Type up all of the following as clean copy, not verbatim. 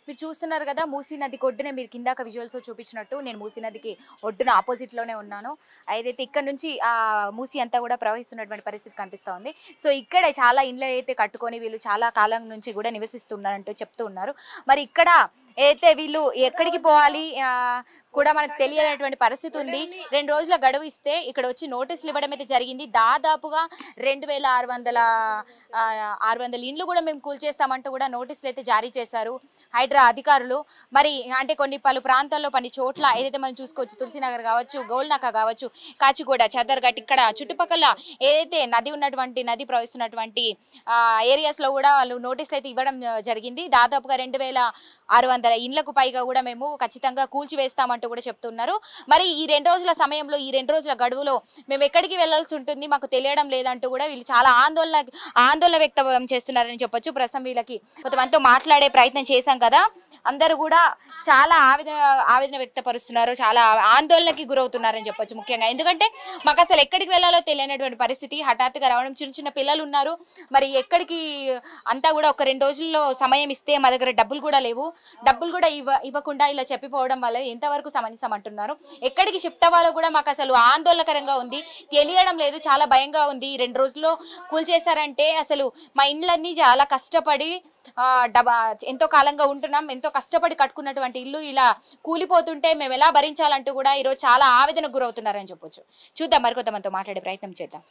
మీరు చూస్తున్నారు కదా మూసీ నది ఒడ్డున మీరు కిందాక విజువల్స్ చూపించినట్టు నేను మూసీ నదికి ఒడ్డున ఆపోజిట్ లోనే ఉన్నాను. అయితే ఇక్కడ నుంచి ఆ మూసీ అంతా కూడా ప్రవహిస్తున్నటువంటి పరిస్థితి కనిపిస్తూ ఉంది. సో ఇక్కడే చాలా ఇండ్లు అయితే కట్టుకొని వీళ్ళు చాలా కాలం నుంచి కూడా నివసిస్తున్నారంటూ చెప్తూ ఉన్నారు. మరి ఇక్కడ అయితే వీళ్ళు ఎక్కడికి పోవాలి కూడా మనకు తెలియనటువంటి పరిస్థితి ఉంది. 2 రోజుల గడువు ఇస్తే ఇక్కడ వచ్చి నోటీసులు ఇవ్వడం అయితే జరిగింది. దాదాపుగా 2600 ఇండ్లు కూడా మేము కూల్చేస్తామంటూ కూడా నోటీసులు అయితే జారీ చేశారు హైడ్రా అధికారులు. మరి అంటే పలు ప్రాంతాల్లో కొన్ని చోట్ల ఏదైతే మనం చూసుకోవచ్చు, తులసినగర్ కావచ్చు, గోల్నాక కావచ్చు, కాచిగూడ, చదర్ఘట్ ఇక్కడ చుట్టుపక్కల ఏదైతే నది ప్రవహిస్తున్నటువంటి ఏరియాస్లో కూడా వాళ్ళు నోటీసులు అయితే ఇవ్వడం జరిగింది. దాదాపుగా 2600 ఇండ్లకు పైగా కూడా మేము ఖచ్చితంగా కూల్చివేస్తామంటూ కూడా చెప్తున్నారు. మరి ఈ 2 రోజుల సమయంలో, ఈ 2 రోజుల గడువులో మేము ఎక్కడికి వెళ్లాల్సి ఉంటుంది మాకు తెలియడం లేదంటూ కూడా వీళ్ళు చాలా ఆందోళన వ్యక్తం చేస్తున్నారని చెప్పొచ్చు. ప్రస్తుతం వీళ్ళకి కొంతమందితో మాట్లాడే ప్రయత్నం చేశాం కదా, అందరూ కూడా చాలా ఆవేదన వ్యక్తపరుస్తున్నారు, చాలా ఆందోళనకి గురవుతున్నారని చెప్పొచ్చు. ముఖ్యంగా ఎందుకంటే మాకు అసలు ఎక్కడికి వెళ్ళాలో తెలియనటువంటి పరిస్థితి హఠాత్తుగా రావడం. చిన్న చిన్న పిల్లలు ఉన్నారు, మరి ఎక్కడికి అంతా కూడా ఒక 2 రోజుల్లో సమయం ఇస్తే మా దగ్గర డబ్బులు కూడా లేవు, డబ్బులు కూడా ఇవ్వకుండా ఇలా చెప్పిపోవడం వల్ల ఎంతవరకు సమంజసం అంటున్నారు. ఎక్కడికి షిఫ్ట్ అవ్వాలో కూడా మాకు అసలు ఆందోళనకరంగా ఉంది, తెలియడం లేదు, చాలా భయంగా ఉంది. 2 రోజుల్లో కూల్చేశారంటే అసలు మా ఇండ్లన్నీ చాలా కష్టపడి ఎంతో కాలంగా ఉంటున్నాం, ఎంతో కష్టపడి కట్టుకున్నటువంటి ఇల్లు ఇలా కూలిపోతుంటే మేము ఎలా భరించాలంటూ కూడా ఈరోజు చాలా ఆవేదనకు గురవుతున్నారని చెప్పొచ్చు. చూద్దాం, మరికొంతమందితో మాట్లాడే ప్రయత్నం చేద్దాం.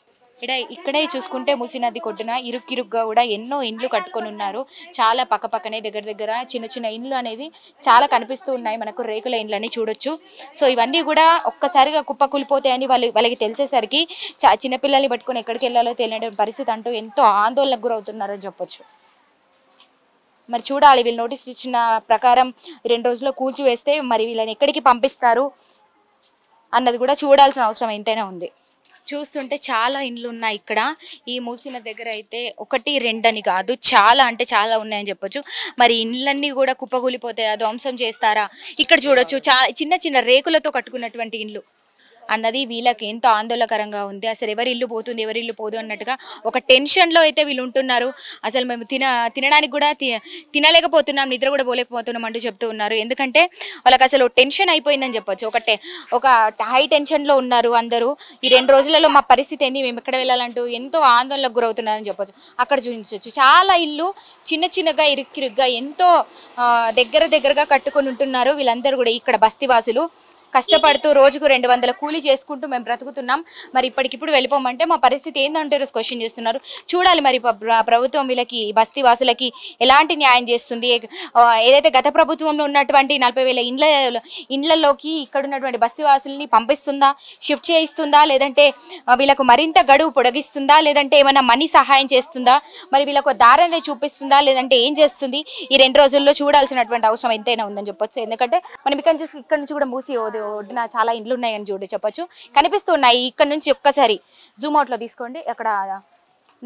ఇక్కడే చూసుకుంటే మూసీ నది కొట్టున ఇరుక్కిరుగ్గా కూడా ఎన్నో ఇండ్లు కట్టుకొని ఉన్నారు. చాలా పక్కపక్కనే దగ్గర చిన్న చిన్న ఇండ్లు అనేది చాలా కనిపిస్తూ ఉన్నాయి మనకు, రేకుల ఇండ్లని చూడొచ్చు. సో ఇవన్నీ కూడా ఒక్కసారిగా కుప్పకూలిపోతాయని వాళ్ళకి తెలిసేసరికి చిన్నపిల్లల్ని పట్టుకొని ఎక్కడికి వెళ్ళాలో తెలియని పరిస్థితి అంటూ ఎంతో ఆందోళనకు గురవుతున్నారని చెప్పొచ్చు. మరి చూడాలి, వీళ్ళు నోటీస్ ఇచ్చిన ప్రకారం 2 రోజుల్లో కూల్చివేస్తే మరి వీళ్ళని ఎక్కడికి పంపిస్తారు అన్నది కూడా చూడాల్సిన అవసరం ఎంతైనా ఉంది. చూస్తుంటే చాలా ఇండ్లు ఉన్నాయి ఇక్కడ ఈ మూసీ నది దగ్గర అయితే, 1, 2 అని కాదు, చాలా అంటే చాలా ఉన్నాయని చెప్పొచ్చు. మరి ఇండ్లన్నీ కూడా కుప్పకూలిపోతాయా, ధ్వంసం చేస్తారా? ఇక్కడ చూడొచ్చు చిన్న చిన్న రేకులతో కట్టుకున్నటువంటి ఇండ్లు అన్నది వీళ్ళకి ఎంతో ఆందోళనకరంగా ఉంది. అసలు ఎవరి ఇల్లు పోతుంది, ఎవరి ఇల్లు పోదు అన్నట్టుగా ఒక టెన్షన్లో అయితే వీళ్ళు ఉంటున్నారు. అసలు మేము తినడానికి కూడా తినలేకపోతున్నాం, నిద్ర కూడా పోలేకపోతున్నాం అంటూ చెప్తూ ఉన్నారు. ఎందుకంటే వాళ్ళకి అసలు టెన్షన్ అయిపోయిందని చెప్పొచ్చు. ఒక హై టెన్షన్లో ఉన్నారు అందరూ. ఈ 2 రోజులలో మా పరిస్థితి ఏంది, మేము ఎక్కడ వెళ్ళాలంటూ ఎంతో ఆందోళనకు గురవుతున్నారని చెప్పొచ్చు. అక్కడ చూపించవచ్చు చాలా ఇల్లు చిన్న చిన్నగా ఇరుక్కిరుగ్గా ఎంతో దగ్గరగా కట్టుకొని ఉంటున్నారు వీళ్ళందరూ కూడా. ఇక్కడ బస్తీవాసులు కష్టపడుతూ రోజుకు 200 కూలీ చేసుకుంటూ మేము బ్రతుకుతున్నాం, మరి ఇప్పటికిప్పుడు వెళ్ళిపోమంటే మా పరిస్థితి ఏందంటే క్వశ్చన్ చేస్తున్నారు. చూడాలి మరి ప్రభుత్వం వీళ్ళకి బస్తీవాసులకి ఎలాంటి న్యాయం చేస్తుంది. ఏదైతే గత ప్రభుత్వంలో ఉన్నటువంటి 40,000 ఇండ్లలోకి ఇక్కడ ఉన్నటువంటి బస్తీవాసుల్ని పంపిస్తుందా, షిఫ్ట్ చేయిస్తుందా, లేదంటే వీళ్ళకు మరింత గడువు పొడిగిస్తుందా, లేదంటే ఏమైనా మనీ సహాయం చేస్తుందా, మరి వీళ్ళకు దారిని చూపిస్తుందా, లేదంటే ఏం చేస్తుంది, ఈ 2 రోజుల్లో చూడాల్సినటువంటి అవసరం ఎంతైనా ఉందని చెప్పొచ్చు. ఎందుకంటే మనం ఇక్కడ నుంచి కూడా మూసి ఒడ్డున చాలా ఇండ్లు ఉన్నాయని చెప్పొచ్చు, కనిపిస్తున్నాయి. ఇక్కడ నుంచి ఒక్కసారి జూమ్ అవుట్ లో తీసుకోండి, అక్కడ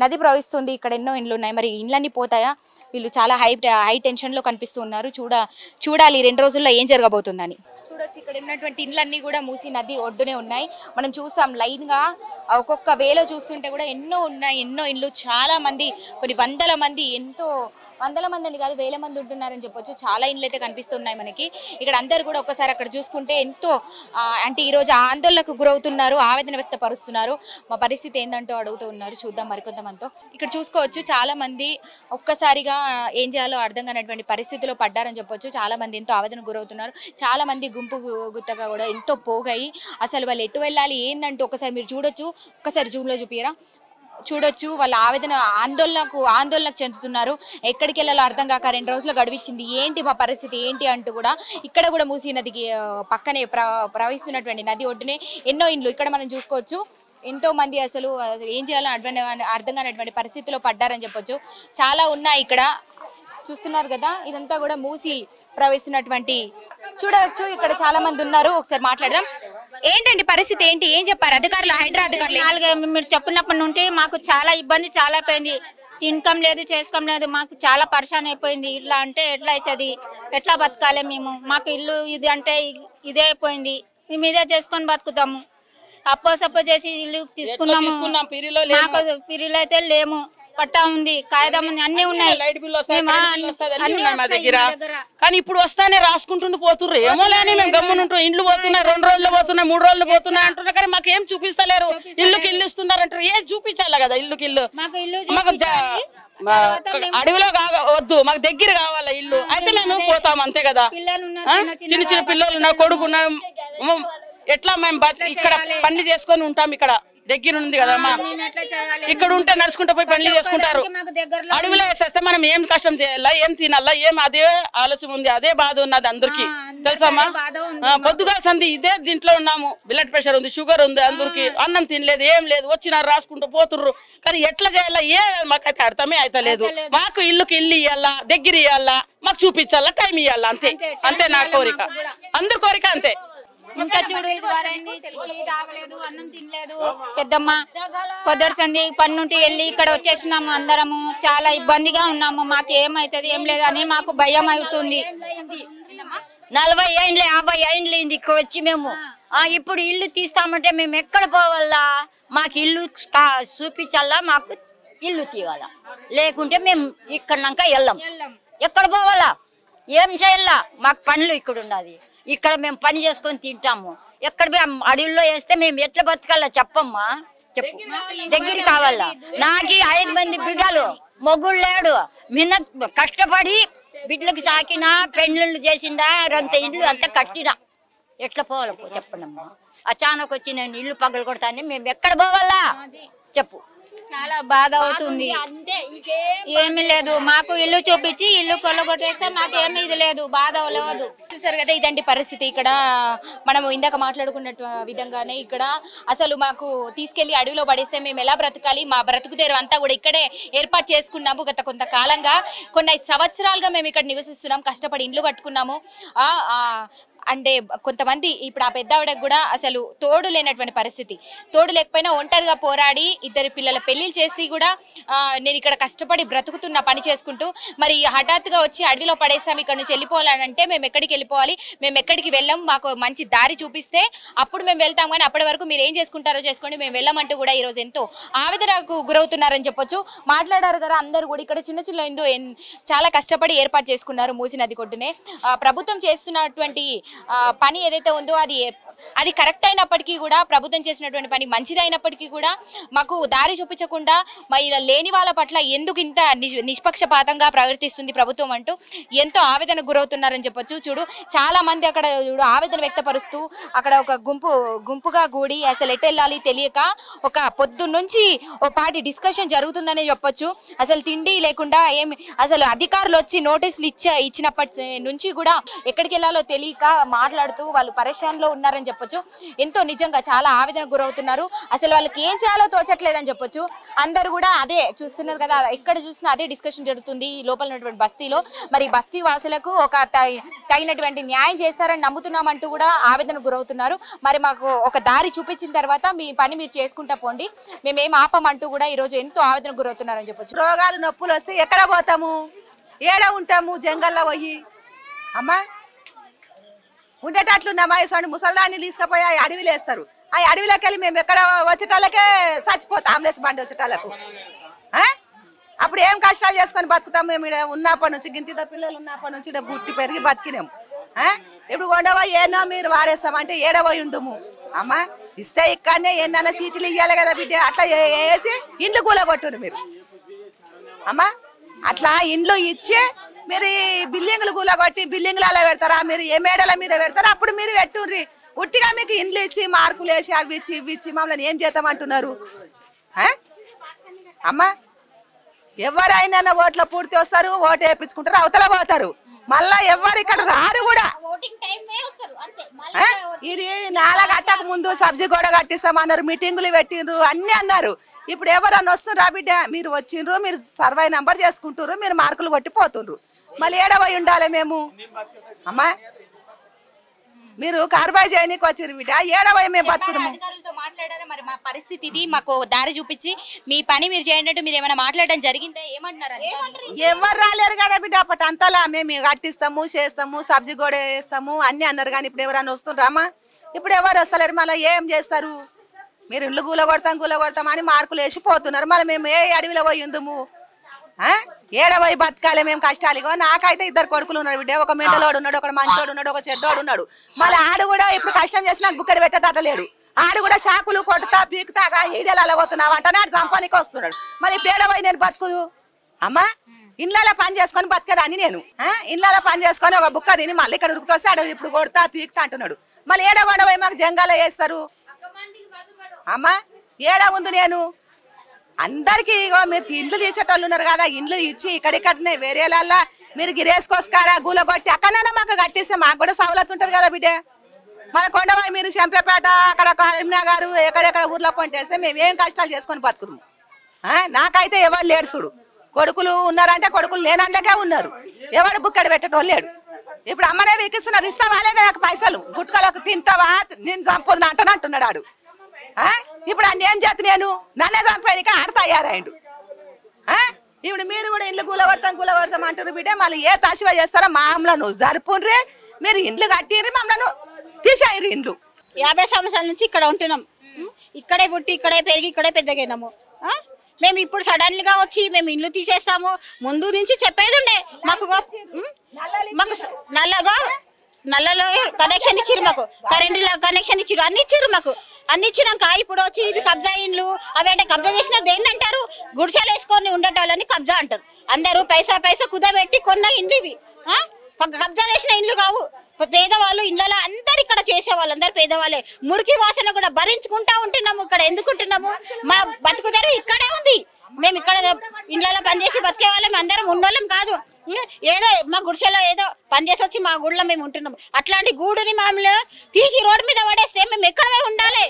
నది ప్రవహిస్తుంది, ఇక్కడ ఎన్నో ఇండ్లు ఉన్నాయి. మరి ఇండ్లన్నీ పోతాయా? వీళ్ళు చాలా హై టెన్షన్ లో కనిపిస్తూ ఉన్నారు. చూడాలి 2 రోజుల్లో ఏం జరగబోతుందని. చూడొచ్చు ఇక్కడ ఉన్నటువంటి ఇండ్లన్నీ కూడా మూసీ నది ఒడ్డునే ఉన్నాయి. మనం చూసాం లైన్ గా ఒక్కొక్క వేలో చూస్తుంటే కూడా ఎన్నో ఉన్నాయి, ఎన్నో ఇండ్లు, చాలా మంది, కొన్ని వందల మంది, వందల మంది అని కాదు వేల మంది ఉంటున్నారని చెప్పొచ్చు. చాలా ఇండ్లు అయితే కనిపిస్తున్నాయి మనకి ఇక్కడ. అందరు కూడా ఒక్కసారి అక్కడ చూసుకుంటే ఎంతో అంటే ఈరోజు ఆందోళనకు గురవుతున్నారు, ఆవేదన వ్యక్తపరుస్తున్నారు. మా పరిస్థితి ఏందంటూ అడుగుతూ ఉన్నారు. చూద్దాం మరికొంతమందితో. ఇక్కడ చూసుకోవచ్చు చాలా మంది ఒక్కసారిగా ఏం చేయాలో అర్థం కానటువంటి పరిస్థితిలో పడ్డారని చెప్పొచ్చు. చాలా మంది ఎంతో ఆవేదనకు గురవుతున్నారు. చాలా మంది గుంపు గుత్తగా కూడా ఎంతో పోగాయి. అసలు వాళ్ళు ఎటు వెళ్ళాలి ఏందంటూ ఒకసారి మీరు చూడొచ్చు, ఒక్కసారి జూమ్ లో చూపియరా, చూడొచ్చు. వాళ్ళ ఆందోళనకు చెందుతున్నారు. ఎక్కడికి వెళ్ళాలో అర్థం కాక 2 రోజులు గడివిచ్చింది, ఏంటి మా పరిస్థితి ఏంటి అంటూ కూడా. ఇక్కడ కూడా మూసీ నదికి పక్కనే ప్రవహిస్తున్నటువంటి నది ఒడ్డునే ఎన్నో ఇండ్లు ఇక్కడ మనం చూసుకోవచ్చు. ఎంతో మంది అసలు ఏం చేయాలో అర్థం కానటువంటి పరిస్థితిలో పడ్డారని చెప్పొచ్చు. చాలా ఉన్నాయి ఇక్కడ చూస్తున్నారు కదా, ఇదంతా కూడా మూసి ప్రవహిస్తున్నటువంటి చూడవచ్చు. ఇక్కడ చాలా మంది ఉన్నారు, ఒకసారి మాట్లాడదాం. ఏంటండి పరిస్థితి ఏంటి, ఏం చెప్పారు అధికారులు, హైడ్రా అధికారులు? మీరు చెప్పినప్పటి నుండి మాకు చాలా ఇబ్బంది, చాలా అయిపోయింది. ఇన్కమ్ లేదు, చేసుకోం లేదు, మాకు చాలా పరిశాన్ అయిపోయింది. ఇట్లా అంటే ఎట్లా అవుతుంది, ఎట్లా బతకాలి మేము? మాకు ఇల్లు ఇది అంటే ఇదే అయిపోయింది, మేము ఇదే చేసుకొని బతుకుతాము. అప్పో సప్పో చేసి ఇల్లు తీసుకున్నాము, మాకు పిరిలు అయితే లేము. పట్టా ఉంది, కాగితం ఉంది, అన్ని ఉన్నాయి. లైట్ బిల్ వస్తాయి, అన్ని ఉన్నాయి మా దగ్గర. కానీ ఇప్పుడు వస్తానే రాసుకుంటుండి పోతుర్రు. ఏమో లేని మేము గమ్మునుంటాం. ఇండ్లు పోతున్నాయి, 2 రోజులు పోతున్నాయి, 3 రోజులు పోతున్నాయి అంటున్నారు. కానీ మాకు ఏం చూపిస్తలేరు. ఇల్లుకి ఇల్లు ఇస్తున్నారు అంటారు. ఏం చూపించాలి కదా ఇల్లుకి ఇల్లు. మాకు అడవిలో వద్దు, మాకు దగ్గర కావాలా ఇల్లు. అయితే మేము పోతాం అంతే కదా. చిన్న చిన్న పిల్లలు నా కొడుకున్నా ఎట్లా మేము ఇక్కడ పని చేసుకొని ఉంటాం. ఇక్కడ దగ్గర ఉంది కదమ్మా. ఇక్కడ ఉంటే నడుచుకుంటూ పోయి పనులు చేసుకుంటారు. అడవిలో వేసేస్తే మనం ఏం కష్టం చేయాలా, ఏం తినాలా, ఏం అదే ఆలోచన ఉంది. అదే బాధ ఉన్నది అందరికి తెలుసమ్మా. పొద్దుగా సంది ఇదే దీంట్లో ఉన్నాము. బ్లడ్ ప్రెషర్ ఉంది, షుగర్ ఉంది, అందరికి అన్నం తినలేదు, ఏం లేదు. వచ్చినారు రాసుకుంటూ పోతుర్రు. కానీ ఎట్లా చేయాలా ఏ మాకైతే అర్థమే అయితే లేదు. మాకు ఇల్లుకి ఇల్లు ఇవ్వాలా, దగ్గర ఇవ్వాలా, మాకు చూపించాలా, టైం ఇవ్వాలా. అంతే అంతే నా కోరిక, అందరి కోరిక అంతే. ఇంకా చూడు, అన్నం తినలేదు పెద్దమ్మ. పొద్దుటి సంది పని నుండి వెళ్ళి ఇక్కడ వచ్చేసినాము. అందరము చాలా ఇబ్బందిగా ఉన్నాము. మాకు ఏమైతుంది ఏం లేదు అని మాకు భయం అవుతుంది. 40 ఏండ్లు 50 ఏండ్లు ఇక్కడ వచ్చి మేము ఇప్పుడు ఇల్లు తీస్తామంటే మేము ఎక్కడ పోవాలా? మాకు ఇల్లు చూపించాలా, మాకు ఇల్లు తీయాలా. లేకుంటే మేము ఇక్కడనాక వెళ్ళాం. ఎక్కడ పోవాలా, ఏం చేయాలా? మాకు పనులు ఇక్కడ ఉన్నది. ఇక్కడ మేము పని చేసుకొని తింటాము. ఎక్కడ అడవుల్లో వేస్తే మేము ఎట్లా బతకాలా చెప్పమ్మా, చెప్పు. దగ్గర కావాలా. నాకు 5 మంది బిడ్డలు, మొగుడు లేడు. మిన్న కష్టపడి బిడ్డలకు సాకినా, పెండ్లు చేసిందా, అంత ఇల్లు అంతా కట్టినా. ఎట్లా పోవాలా చెప్పండి అమ్మా. అచానక్ వచ్చి నేను ఇల్లు పగలు కొడతాను. మేము ఎక్కడ పోవాలా చెప్పు. చాలా బాధ అవుతుంది. ఏమీ లేదు, మాకు ఇల్లు చూపించి ఇల్లు కొల్లగొట్టేస్తే మాకు ఏమి ఇది లేదు, బాధ లేదు. చూసారు కదా, ఇదండి పరిస్థితి. ఇక్కడ మనము ఇందాక మాట్లాడుకున్నట్టు విధంగానే ఇక్కడ అసలు మాకు తీసుకెళ్లి అడవిలో పడేస్తే మేము ఎలా బ్రతకాలి, మా బ్రతుకుదేరు అంతా కూడా ఇక్కడే ఏర్పాటు చేసుకున్నాము. గత కొంతకాలంగా, కొన్ని సంవత్సరాలుగా మేము ఇక్కడ నివసిస్తున్నాం, కష్టపడి ఇండ్లు కట్టుకున్నాము. అంటే కొంతమంది ఇప్పుడు ఆ పెద్దావిడకు కూడా అసలు తోడు లేనటువంటి పరిస్థితి. తోడు లేకపోయినా ఒంటరిగా పోరాడి 2 పిల్లల పెళ్లిళ్ళు చేసి కూడా నేను ఇక్కడ కష్టపడి బ్రతుకుతున్న పని చేసుకుంటూ మరి హఠాత్తుగా వచ్చి అడవిలో పడేస్తాం, ఇక్కడ నుంచి వెళ్ళిపోవాలంటే మేము ఎక్కడికి వెళ్ళిపోవాలి, మేము ఎక్కడికి వెళ్ళాం, మాకు మంచి దారి చూపిస్తే అప్పుడు మేము వెళ్తాం. కానీ అప్పటి వరకు మీరు ఏం చేసుకుంటారో చేసుకోండి, మేము వెళ్ళామంటూ కూడా ఈరోజు ఎంతో ఆవేదనకు గురవుతున్నారని చెప్పొచ్చు. మాట్లాడారు కదా అందరూ కూడా. ఇక్కడ చిన్న చిన్న చాలా కష్టపడి ఏర్పాటు చేసుకున్నారు మూసి నది కొట్టునే. ప్రభుత్వం చేస్తున్నటువంటి పని ఏదైతే ఉందో అది కరెక్ట్ అయినప్పటికీ కూడా, ప్రభుత్వం చేసినటువంటి పని మంచిదైనప్పటికీ కూడా మాకు దారి చూపించకుండా మరి లేని వాళ్ళ పట్ల ఎందుకు ఇంత నిష్పక్షపాతంగా ప్రవర్తిస్తుంది ప్రభుత్వం అంటూ ఎంతో ఆవేదనకు గురవుతున్నారని చెప్పొచ్చు. చూడు, చాలా మంది అక్కడ ఆవేదన వ్యక్తపరుస్తూ అక్కడ ఒక గుంపుగా కూడి అసలు ఎటు వెళ్ళాలి తెలియక ఒక పొద్దున్నుంచి ఓ పాటి డిస్కషన్ జరుగుతుందనే చెప్పొచ్చు. అసలు తిండి లేకుండా అసలు అధికారులు వచ్చి నోటీసులు ఇచ్చినప్పటి నుంచి కూడా ఎక్కడికి వెళ్ళాలో తెలియక మాట్లాడుతూ వాళ్ళు పరేషాన్లో ఉన్నారని చెప్పొచ్చు. ఎంతో నిజంగా చాలా ఆవేదనకు గురవుతున్నారు. అసలు వాళ్ళకి ఏం చేయాలో తోచట్లేదని చెప్పొచ్చు. అందరూ కూడా అదే చూస్తున్నారు కదా, ఎక్కడ చూసినా అదే డిస్కషన్ జరుగుతుంది లోపల ఉన్నటువంటి బస్తీలో. మరి బస్తీ వాసులకు ఒక తగినటువంటి న్యాయం చేస్తారని నమ్ముతున్నామంటూ కూడా ఆవేదనకు గురవుతున్నారు. మరి మాకు ఒక దారి చూపించిన తర్వాత మీ పని మీరు చేసుకుంటా పోండి, మేమేం ఆపమంటూ కూడా ఈరోజు ఎంతో ఆవేదనకు గురవుతున్నారని చెప్పొచ్చు. రోగాలు నొప్పులు వస్తే ఎక్కడ పోతాము, ఏడ ఉంటాము? జంగల్లో పోయి అమ్మా ఉండేటట్లున్నామా? ఇటువంటి ముసల్దాన్ని తీసుకుపోయి ఆ అడవిలో వేస్తారు. ఆ అడవిలోకి వెళ్ళి మేము ఎక్కడ వచ్చేటాళ్ళకే చచ్చిపోతాం, అంబులెన్స్ బండి వచ్చేటాళ్ళకు. అప్పుడు ఏం కష్టాలు చేసుకొని బతుకుతాం మేము? ఇక్కడ ఉన్నప్పటి నుంచి, గింతిత పిల్లలు ఉన్నప్పటి నుంచి ఇక్కడ పుట్టి పెరిగి బతికినాము. ఇప్పుడు కొండపోయి ఏనో మీరు వారేస్తామంటే ఏడపోయి ఉండుము. అమ్మా ఇస్తే ఇక్కడనే ఎన్నైనా సీట్లు ఇవ్వాలి కదా బిడ్డ. అట్లా వేసి ఇండ్లు కూలగొట్టురు మీరు. అమ్మా అట్లా ఇండ్లు ఇచ్చి మీరు బిల్డింగ్లు కూలగొట్టి బిల్డింగ్లు అలా పెడతారా? మీరు ఏ మేడల మీద పెడతారా? అప్పుడు మీరు పెట్టుర్రి. ఉట్టిగా మీకు ఇండ్లు ఇచ్చి మార్కులు వేసి అవి ఇచ్చి ఇవి ఇచ్చి మమ్మల్ని ఏం చేద్దామంటున్నారు? అమ్మా ఎవరైనా ఓట్ల పూర్తి వస్తారు, ఓటు వేయించుకుంటారు, అవతల పోతారు. మళ్ళా ఎవరు ఇక్కడ రారు కూడా. ఇది 4 గంటలకు ముందు సబ్జీ కూడా కట్టిస్తామన్నారు, మీటింగులు పెట్టిండ్రు, అన్ని అన్నారు. ఇప్పుడు ఎవరన్నా వస్తుర్రా బిడ్డ? మీరు వచ్చిండ్రు, మీరు సర్వే నంబర్ చేసుకుంటారు, మీరు మార్కులు కొట్టిపోతుండ్రు. మళ్ళీ ఏడవై ఉండాలి మేము? అమ్మా మీరు కార్బాయి చేయనీకి వచ్చిర్రు బిడ్డ, ఏడవై మేము బతుకుదాము. మాట్లాడారా మరి? మా పరిస్థితి ఇది, మాకు దారి చూపించి మీ పని మీరు చేయండి, మీరు ఏమైనా మాట్లాడడం జరిగిందా? ఏమంటున్నారు? ఎవరు రాలేరు కదా బిడ్డ. అప్పటి అంతలా మేము కట్టిస్తాము, చేస్తాము, సబ్జీ కూడా వేస్తాము అన్ని అన్నారు. కానీ ఇప్పుడు ఎవరైనా వస్తుండ్రామా? ఇప్పుడు ఎవరు వస్తలేరు. మళ్ళీ ఏం చేస్తారు? మీరు ఇల్లు కూలగొడతాం అని మార్కులు వేసి పోతున్నారు. మళ్ళీ మేము ఏ అడవిలో పోయి ఉందుము, ఏడ పోయి బతకాలి మేము కష్టాలు. ఇగో నాకైతే 2 కొడుకులు ఉన్నారు బిడ్డ. ఒక మెంటలోడు ఉన్నాడు, ఒక మంచోడు ఉన్నాడు, ఒక చెడ్డోడు ఉన్నాడు. మళ్ళీ ఆడు కూడా ఇప్పుడు కష్టం చేసి నాకు బుక్కడి పెట్టేటట్లేడు. ఆడు కూడా షాకులు కొడతా పీకుతాగా ఈడలు అలా పోతున్నావు అంటే నాడు సంపానికి వస్తున్నాడు. మళ్ళీ ఇప్పుడు ఏడ పోయి నేను బతుకుదు అమ్మా? ఇండ్లలో పని చేసుకొని బతకదాన్ని నేను. ఇండ్లలో పని చేసుకొని ఒక బుక్క తిని మళ్ళీ ఇక్కడ ఉరుకుతోస్తే ఆడు ఇప్పుడు కొడతా పీకుతా అంటున్నాడు. మళ్ళీ ఏడ పోయి మాకు జంగాల వేస్తారు అమ్మా? ఏడ ఉంది నేను అందరికి మీరు ఇండ్లు తీసేటోళ్ళు ఉన్నారు కదా, ఇండ్లు ఇచ్చి ఇక్కడిక్కడనే వేరేలా మీరు గిరేసుకోస్కారా గూలగొట్టి అక్కడైనా మాకు కట్టిస్తే మాకు కూడా సవలత్ ఉంటుంది కదా బిడ్డ. మన కొండవాయి మీరు చెంపేపేట అక్కడ కరీంనగర్ ఎక్కడెక్కడ ఊర్లో పంటేస్తే మేము ఏం కష్టాలు చేసుకొని బతుకుతాము. నాకైతే ఎవరు లేడు చూడు. కొడుకులు ఉన్నారంటే కొడుకులు లేనందుకే ఉన్నారు. ఎవడు బుక్కడి పెట్టేటోళ్ళు లేడు. ఇప్పుడు అమ్మనే వీకిస్తున్నారు. ఇస్తావా లేదా నాకు పైసలు? గుట్కలకు తింటావా నేను చంపొద్దున అంటున్నాడు ఆడు. ఇప్పుడు అన్ని ఏం చేత నేను నన్నే చంపేదిక ఆడ తయారైండు. ఇప్పుడు మీరు కూడా ఇండ్లు కూలగొడతాం అంటారు బిడ్డ. మళ్ళీ ఏ తసివా చేస్తారో మామలను జరుపుండ్రి. మీరు ఇండ్లు కట్టిర్రి, మమ్మల్ని తీసేయరు ఇండ్లు. 50 సంవత్సరాల నుంచి ఇక్కడ ఉంటున్నాం. ఇక్కడే పుట్టి ఇక్కడే పెరిగి ఇక్కడే పెద్దగైనాము. మేము ఇప్పుడు సడన్గా వచ్చి మేము ఇండ్లు తీసేస్తాము. ముందు నుంచి చెప్పేది ఉండే మాకు నల్లలో కనెక్షన్ ఇచ్చిర్రు, మాకు కరెంటు కనెక్షన్ ఇచ్చిర్రు, అన్ని ఇచ్చిర్రు మాకు. అన్ని ఇచ్చినాక ఇప్పుడు వచ్చి ఇవి కబ్జా ఇండ్లు అవి అంటే కబ్జా చేసిన దేన్ని అంటారు? గుడిసెలు వేసుకొని ఉండేటోళ్ళని కబ్జా అంటారు. అందరూ పైసా కుదబెట్టి కొన్న ఇండ్లు ఇవి. కబ్జా చేసిన ఇండ్లు కావు. పేదవాళ్ళు ఇళ్ళలో అందరు ఇక్కడ చేసేవాళ్ళు అందరు పేదవాళ్ళే. మురికి వాసన కూడా భరించుకుంటా ఉంటున్నాము. ఇక్కడ ఎందుకు ఉంటున్నాము? మా బతుకుదారు ఇక్కడే ఉంది. మేము ఇక్కడ ఇళ్ళలో పనిచేసి బతికే వాళ్ళం, అందరం ఉన్నోళ్ళం కాదు. ఏదో మా గుడిసెలో ఏదో పనిచేసి వచ్చి మా గుడిలో మేము ఉంటున్నాము. అట్లాంటి గూడుని మమ్మల్ని తీసి రోడ్డు మీద పడేస్తే మేము ఎక్కడే ఉండాలి?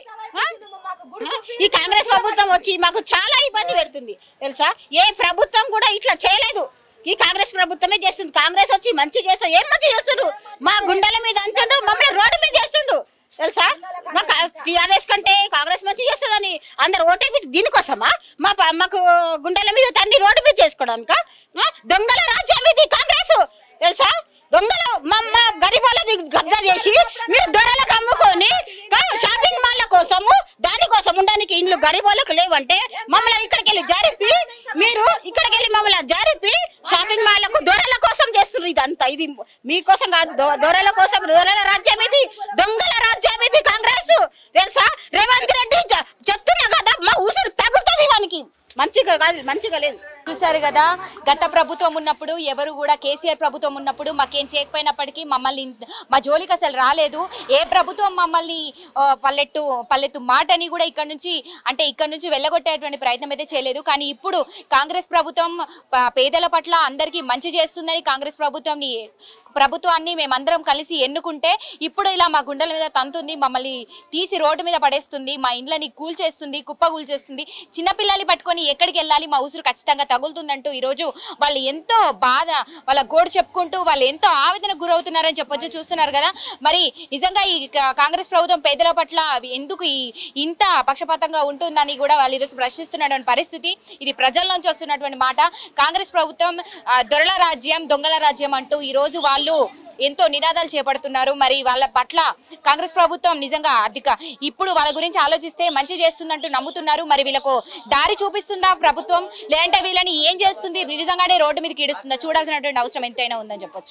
ఈ కాంగ్రెస్ ప్రభుత్వం వచ్చి మాకు చాలా ఇబ్బంది పెడుతుంది తెలుసా. ఏ ప్రభుత్వం కూడా ఇట్లా చేయలేదు. ఈ కాంగ్రెస్ ప్రభుత్వమే చేస్తుంది. కాంగ్రెస్ వచ్చి మంచి చేస్తారు. ఏం మంచి చేస్తుండ్రు? మా గుండెల మీద అంటుండ్రు, మమ్మల్ని రోడ్డు మీద చేస్తుండ్రు తెలుసా. టీఆర్ఎస్ కంటే కాంగ్రెస్ మంచి చేస్తుందని అందరు ఓటేపి దీనికోసమా? మాకు గుండెల మీద తండ్రి రోడ్డు మీద చేసుకోవడానిక? దొంగల రాజ్యం ఇది కాంగ్రెస్ తెలుసా. దొంగలు మా గరీబులని కబ్జా చేసి మీరు దొరలకు అమ్ముకొని షాపింగ్ మాల్ల కోసము దానికోసం ఉండడానికి ఇండ్లు గరీబులకు లేవంటే మమ్మల్ని ఇక్కడికి వెళ్ళి జరిపి మీరు ఇక్కడికి వెళ్ళి మమ్మల్ని జరిపి షాపింగ్ మాల్లకు దొరల కోసం చేస్తున్నారు. ఇదంతా ఇది మీకోసం కాదు, దొరల కోసం. దొరల రాజ్యం ఇది, దొంగల రాజ్యం ఇది కాంగ్రెస్ తెలుసా. రేవంత్ రెడ్డి చెప్తున్నా కదా, మా ఊసురు తగ్గుతుంది వానికి. మంచిగా లేదు. చూసారు కదా, గత ప్రభుత్వం ఉన్నప్పుడు ఎవరు కూడా కేసీఆర్ ప్రభుత్వం ఉన్నప్పుడు మాకేం చేయకపోయినప్పటికీ మమ్మల్ని మా జోలికి అసలు రాలేదు. ఏ ప్రభుత్వం మమ్మల్ని పల్లెత్తు మాటని కూడా ఇక్కడ నుంచి వెళ్ళగొట్టేటువంటి ప్రయత్నం అయితే చేయలేదు. కానీ ఇప్పుడు కాంగ్రెస్ ప్రభుత్వం పేదల పట్ల అందరికీ మంచి చేస్తుందని కాంగ్రెస్ ప్రభుత్వాన్ని మేమందరం కలిసి ఎన్నుకుంటే ఇప్పుడు ఇలా మా గుండెల మీద తంతుంది, మమ్మల్ని తీసి రోడ్డు మీద పడేస్తుంది, మా ఇండ్లని కూల్చేస్తుంది, కుప్పగూల్చేస్తుంది. చిన్నపిల్లల్ని పట్టుకొని ఎక్కడికి వెళ్ళాలి, మా ఉసురు ఖచ్చితంగా తగులుతుందంటూ ఈరోజు వాళ్ళు ఎంతో బాధ, వాళ్ళ గోడు చెప్పుకుంటూ వాళ్ళు ఎంతో ఆవేదనకు గురవుతున్నారని చెప్పొచ్చు. చూస్తున్నారు కదా, మరి నిజంగా ఈ కాంగ్రెస్ ప్రభుత్వం పేదల పట్ల ఎందుకు ఇంత పక్షపాతంగా ఉంటుందని కూడా వాళ్ళు ఈరోజు ప్రశ్నిస్తున్నటువంటి పరిస్థితి. ఇది ప్రజల నుంచి వస్తున్నటువంటి మాట. కాంగ్రెస్ ప్రభుత్వం దొరల రాజ్యం, దొంగల రాజ్యం అంటూ ఈరోజు వాళ్ళు ఎంతో నినాదాలు చేపడుతున్నారు. మరి వాళ్ళ పట్ల కాంగ్రెస్ ప్రభుత్వం నిజంగా ఇప్పుడు వాళ్ళ గురించి ఆలోచిస్తే మంచి చేస్తుందంటూ నమ్ముతున్నారు. మరి వీళ్ళకు దారి చూపిస్తుందా ప్రభుత్వం, లేదంటే వీళ్ళని ఏం చేస్తుంది? నిజంగానే రోడ్డు మీదకి ఈడుస్తుందా? చూడాల్సినటువంటి అవసరం ఎంతైనా ఉందని చెప్పొచ్చు.